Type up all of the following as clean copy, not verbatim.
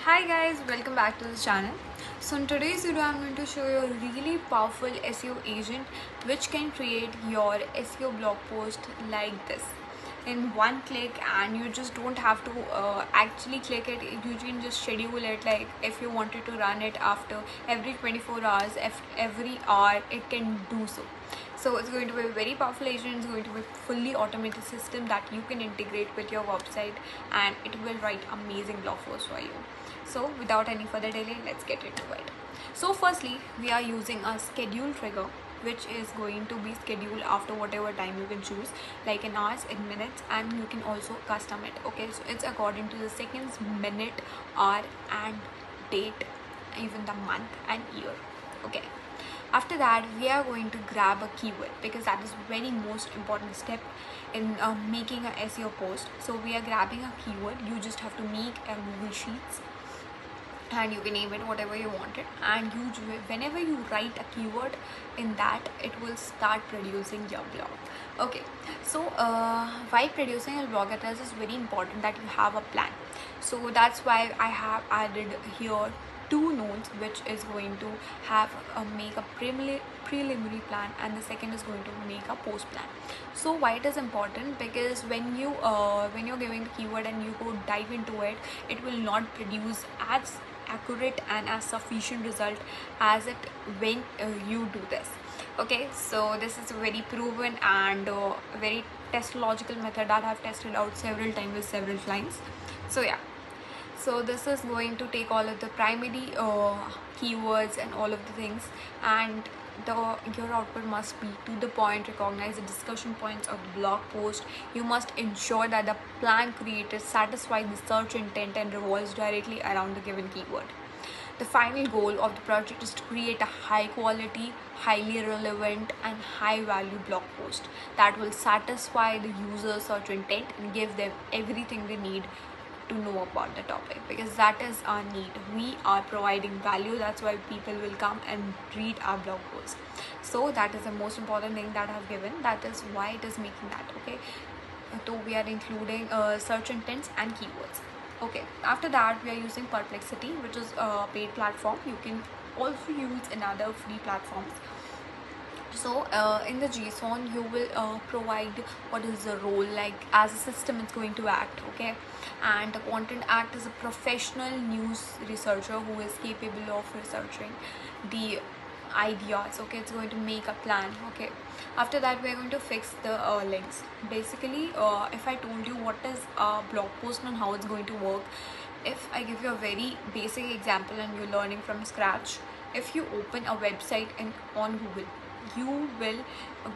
Hi guys, welcome back to the channel. So in today's video I'm going to show you a really powerful SEO agent which can create your SEO blog post like this in one click, and you just don't have to actually click it. You can just schedule it, like if you wanted to run it after every 24 hours, every hour it can do so. So it's going to be a very powerful agent. It's going to be a fully automated system that you can integrate with your website, and it will write amazing blog posts for you. So without any further delay, let's get into it. So firstly, we are using a schedule trigger which is going to be scheduled after whatever time you can choose, like in hours, in minutes, and you can also custom it. Okay, so it's according to the seconds, minute, hour and date, even the month and year. Okay, after that we are going to grab a keyword, because that is very most important step in making a SEO post. So we are grabbing a keyword. You just have to make a Google Sheets and you can name it whatever you want it, and whenever you write a keyword in that, it will start producing your blog. Okay, so while producing a blog, it is very important that you have a plan. So that's why I have added here two notes, which is going to have make a preliminary plan, and the second is going to make a post plan. So why it is important? Because when you're giving the keyword and you go dive into it, it will not produce as accurate and as sufficient result as it when you do this. Okay, so this is a very proven and very testological method that I've tested out several times with several clients. So yeah, so this is going to take all of the primary keywords and all of the things, and your output must be to the point, recognize the discussion points of the blog post. You must ensure that the plan created satisfies the search intent and revolves directly around the given keyword. The final goal of the project is to create a high quality, highly relevant and high value blog post that will satisfy the user's search intent and give them everything they need to know about the topic, because that is our need. We are providing value, that's why people will come and read our blog post. So that is the most important thing that I've given. That is why it is making that. Okay, so we are including search intents and keywords. Okay, after that we are using Perplexity, which is a paid platform. You can also use another free platforms. So in the JSON you will provide what is the role, like as a system it's going to act. Okay, and the content act as a professional news researcher who is capable of researching the ideas. Okay, it's going to make a plan. Okay, after that we are going to fix the links. Basically if I told you what is a blog post and how it's going to work, if I give you a very basic example and you're learning from scratch, if you open a website on Google, you will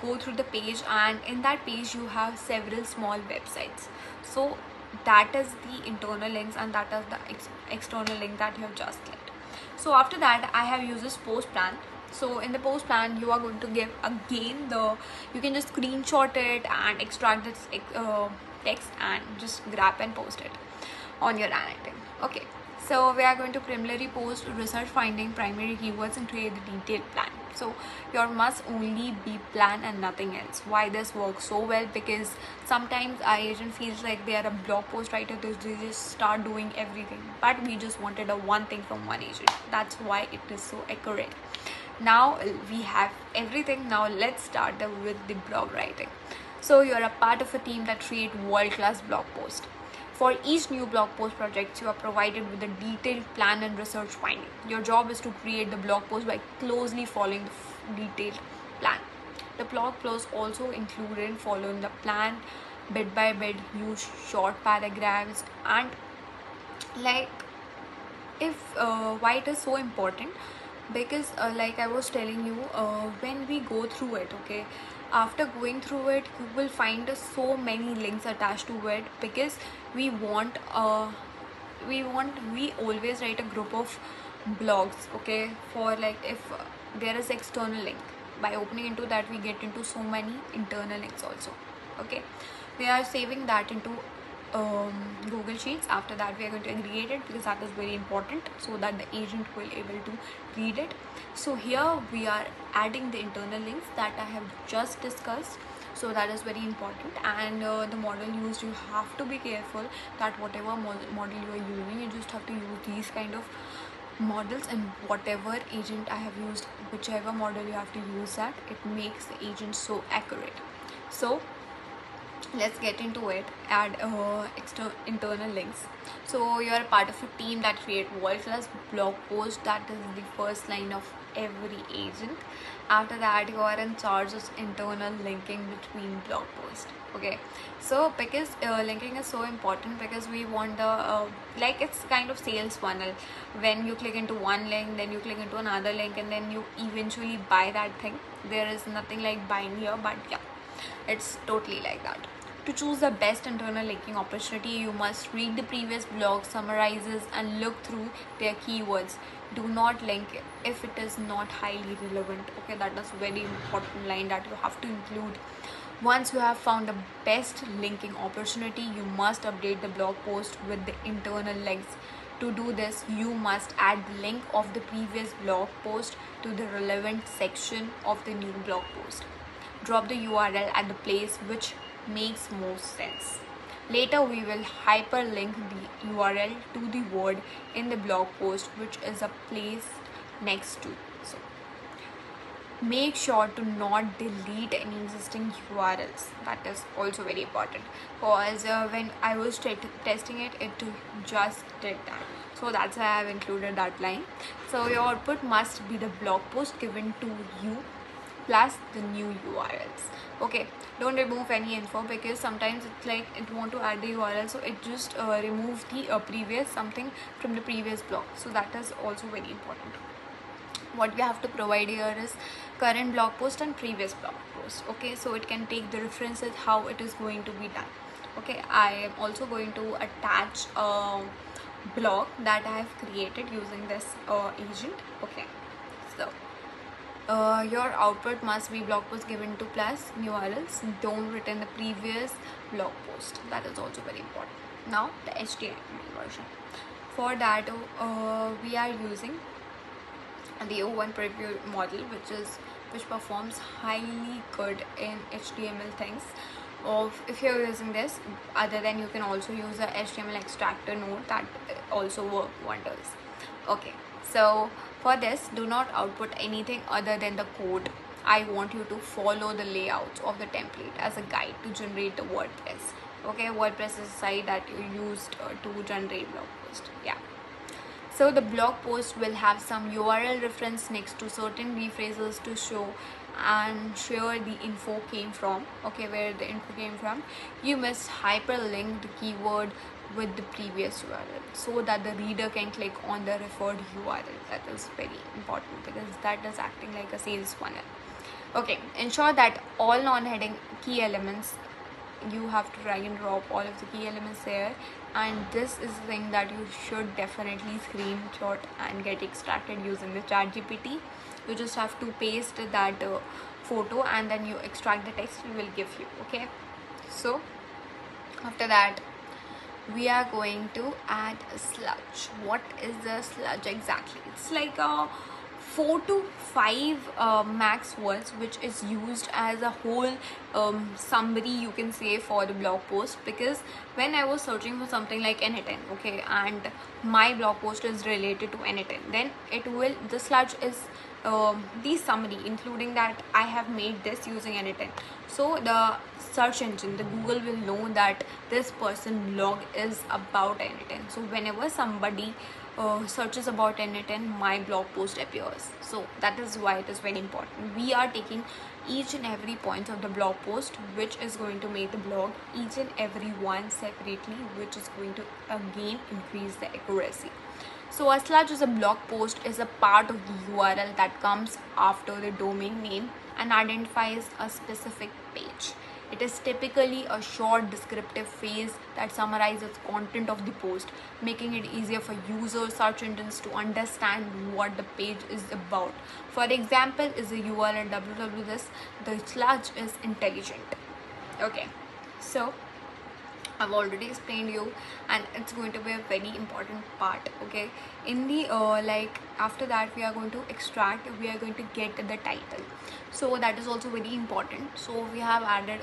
go through the page, and in that page you have several small websites. So that is the internal links, and that is the external link that you have just clicked. So after that I have used this post plan. So in the post plan you are going to give again you can just screenshot it and extract this text and just grab and post it on your analytics. Okay, so we are going to primarily post research finding, primary keywords, and create the detailed plan. So your must only be plan and nothing else. Why this works so well? Because sometimes our agent feels like they are a blog post writer, they just start doing everything, but we just wanted a one thing from one agent. That's why it is so accurate. Now we have everything. Now let's start with the blog writing. So you're a part of a team that create world-class blog post. For each new blog post project, you are provided with a detailed plan and research finding. Your job is to create the blog post by closely following the detailed plan. The blog post also included following the plan bit by bit, use short paragraphs, and like if why it is so important, because like I was telling you, when we go through it, okay, after going through it you will find so many links attached to it, because we always write a group of blogs. Okay, for like if there is external link, by opening into that we get into so many internal links also. Okay, we are saving that into Google Sheets. After that we are going to aggregate it, because that is very important, so that the agent will able to read it. So here we are adding the internal links that I have just discussed. So that is very important. And the model used, you have to be careful that whatever model you are using, you just have to use these kind of models, and whatever agent I have used, whichever model you have to use that, it makes the agent so accurate. So let's get into it. Add internal links. So you're a part of a team that create world-class blog post. That is the first line of every agent. After that, you are in charge of internal linking between blog posts. Okay, so because linking is so important, because we want the like, it's kind of sales funnel. When you click into one link, then you click into another link, and then you eventually buy that thing. There is nothing like buying here, but yeah, it's totally like that. To choose the best internal linking opportunity, you must read the previous blog summarizes and look through their keywords. Do not link if it is not highly relevant. Okay, that is very important line that you have to include. Once you have found the best linking opportunity, you must update the blog post with the internal links. To do this, you must add the link of the previous blog post to the relevant section of the new blog post. Drop the URL at the place which makes most sense. Later, we will hyperlink the URL to the word in the blog post, which is a place next to. So make sure to not delete any existing URLs. That is also very important, because when I was testing it, it just did that. So that's why I have included that line. So your output must be the blog post given to you plus the new URLs. Okay, don't remove any info, because sometimes it's like it want to add the URL, so it just remove the previous something from the previous blog. So that is also very important. What we have to provide here is current blog post and previous blog post. Okay, so it can take the references how it is going to be done. Okay, I am also going to attach a blog that I have created using this agent. Okay, so your output must be blog post given to plus URLs. Don't return the previous blog post. That is also very important. Now the HTML version. For that, we are using the O1 preview model, which performs highly good in HTML things. If you're using this, other than you can also use a HTML extractor node that also work wonders. Okay, so for this, do not output anything other than the code. I want you to follow the layouts of the template as a guide to generate the WordPress. Okay, WordPress is a site that you used to generate blog post. Yeah. So the blog post will have some URL reference next to certain rephrases to show and share the info came from. Okay, where the info came from. You must hyperlink the keyword with the previous URL so that the reader can click on the referred URL. That is very important, because that is acting like a sales funnel. Okay, ensure that all non-heading key elements, you have to drag and drop all of the key elements there, and this is the thing that you should definitely screenshot and get extracted using the ChatGPT. You just have to paste that photo and then you extract the text it will give you. Okay, so after that, we are going to add a sludge. What is the sludge exactly? It's like a 4 to 5 max words, which is used as a whole summary, you can say, for the blog post. Because when I was searching for something like N10, okay, and my blog post is related to N10, then it will, the sludge is the summary, including that I have made this using N10. So the search engine, the Google, will know that this person blog is about N10. So whenever somebody searches about N10, my blog post appears. So that is why it is very important. We are taking each and every point of the blog post, which is going to make the blog each and every one separately, which is going to again increase the accuracy. So a sludge is a blog post is a part of the URL that comes after the domain name and identifies a specific page. It is typically a short descriptive phrase that summarizes content of the post, making it easier for users, search engines to understand what the page is about. For example, is the URL www this, the sludge is intelligent. Okay, so I've already explained you, and it's going to be a very important part. Okay, in the like after that we are going to extract, we are going to get the title, so that is also very important. So we have added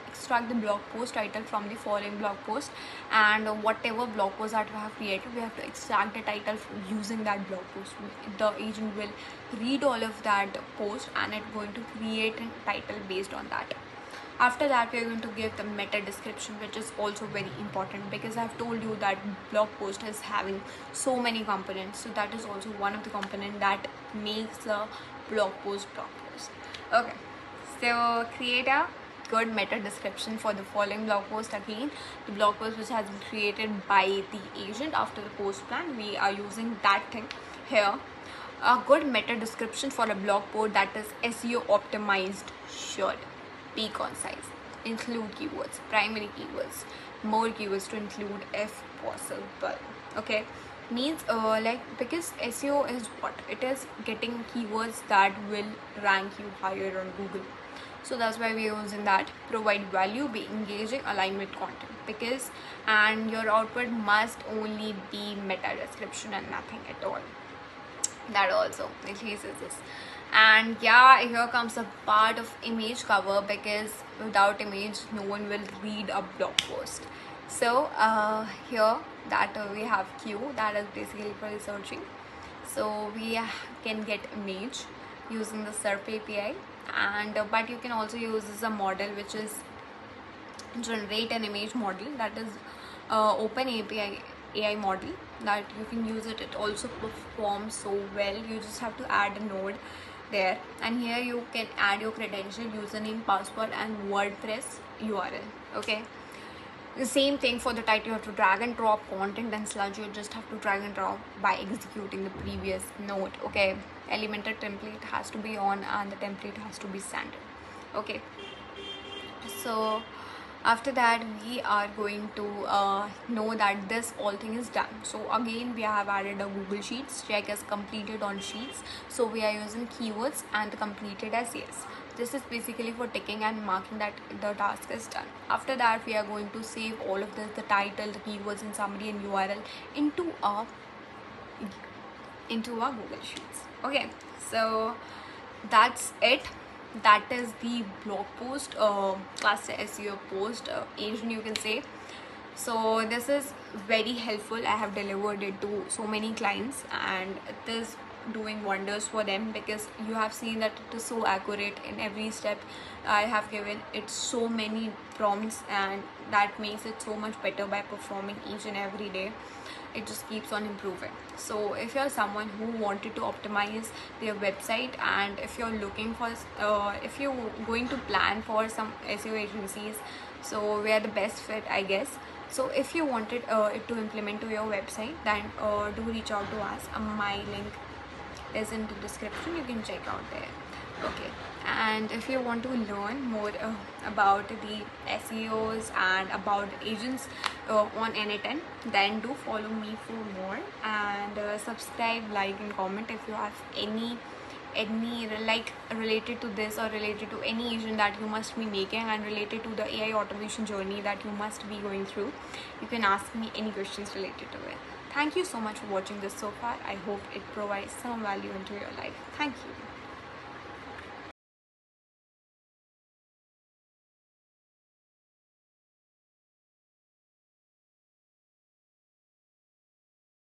extract the blog post title from the following blog post, and whatever blog post that we have created, we have to extract the title using that blog post. The agent will read all of that post, and it's going to create a title based on that. After that, we are going to give the meta description, which is also very important, because I've told you that blog post is having so many components. So that is also one of the component that makes the blog post. Okay, so create a good meta description for the following blog post. Again, the blog post which has been created by the agent after the post plan, we are using that thing here. A good meta description for a blog post that is SEO optimized should be concise, include keywords, primary keywords, more keywords to include if possible. Okay, means like, because SEO is what it is, getting keywords that will rank you higher on Google. So that's why we're using that. Provide value, be engaging, align with content, because and your output must only be meta description and nothing at all. That also increases this. And yeah, here comes a part of image cover, because without image no one will read a blog post. So here that we have Q, that is basically for researching. So we can get image using the SERP API, and but you can also use this a model which is generate an image model, that is open API AI model that you can use it. It also performs so well. You just have to add a node there, and here you can add your credential, username, password, and WordPress URL. Okay, the same thing for the title. You have to drag and drop content and sludge. You just have to drag and drop by executing the previous node. Okay, Elementor template has to be on, and the template has to be standard. Okay, so after that we are going to know that this all thing is done. So again, we have added a Google Sheets. Check is completed on Sheets, so we are using keywords and completed as yes. This is basically for ticking and marking that the task is done. After that, we are going to save all of this, the title, the keywords, and summary and URL into our Google Sheets. Okay, so that's it. That is the blog post, class SEO post agent, you can say. So this is very helpful. I have delivered it to so many clients, and it is doing wonders for them, because you have seen that it is so accurate in every step. I have given it so many prompts, and that makes it so much better by performing each and every day. It just keeps on improving. So if you're someone who wanted to optimize their website, and if you're looking for if you're going to plan for some SEO agencies, so we are the best fit, I guess. So if you wanted it to implement to your website, then do reach out to us. My link is in the description, you can check out there. Okay, and if you want to learn more about the SEOs and about agents on N8N, then do follow me for more, and subscribe, like, and comment if you have any like related to this, or related to any agent that you must be making, and related to the AI automation journey that you must be going through. You can ask me any questions related to it. Thank you so much for watching this so far. I hope it provides some value into your life. Thank you.